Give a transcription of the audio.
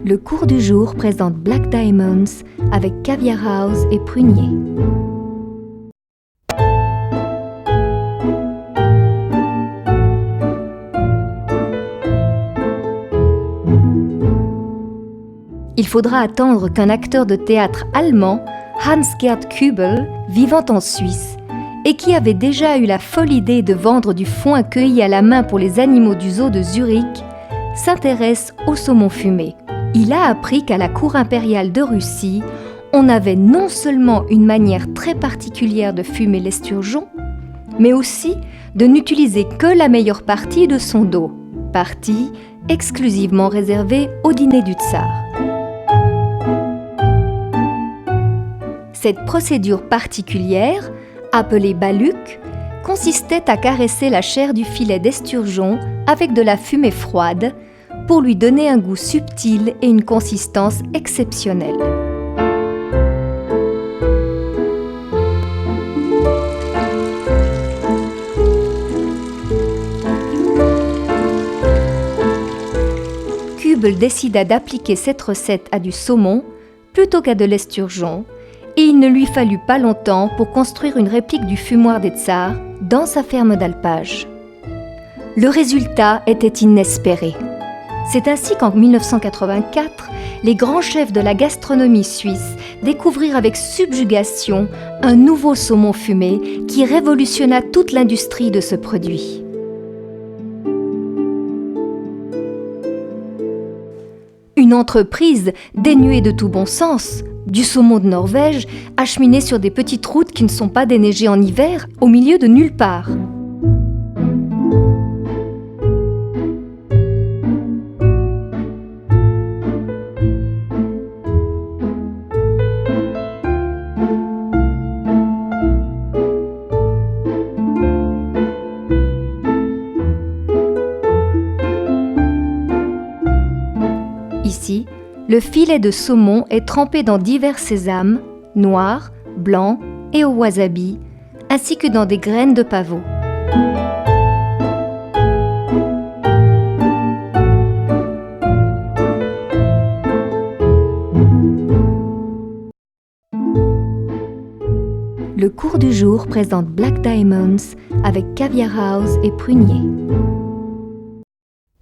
Le cours du jour présente Black Diamonds avec Caviar House et Prunier. Il faudra attendre qu'un acteur de théâtre allemand, Hans-Gerd Kübel, vivant en Suisse, et qui avait déjà eu la folle idée de vendre du foin cueilli à la main pour les animaux du zoo de Zurich, s'intéresse au saumon fumé. Il a appris qu'à la cour impériale de Russie, on avait non seulement une manière très particulière de fumer l'esturgeon, mais aussi de n'utiliser que la meilleure partie de son dos, partie exclusivement réservée au dîner du tsar. Cette procédure particulière, appelée baluc, consistait à caresser la chair du filet d'esturgeon avec de la fumée froide pour lui donner un goût subtil et une consistance exceptionnelle. Kübel décida d'appliquer cette recette à du saumon plutôt qu'à de l'esturgeon, et il ne lui fallut pas longtemps pour construire une réplique du fumoir des tsars dans sa ferme d'alpage. Le résultat était inespéré. C'est ainsi qu'en 1984, les grands chefs de la gastronomie suisse découvrirent avec subjugation un nouveau saumon fumé qui révolutionna toute l'industrie de ce produit. Une entreprise dénuée de tout bon sens, du saumon de Norvège, acheminé sur des petites routes qui ne sont pas déneigées en hiver, au milieu de nulle part. Ici, le filet de saumon est trempé dans divers sésames, noirs, blancs et au wasabi, ainsi que dans des graines de pavot. Le cours du jour présente Black Diamonds avec Caviar House et Prunier.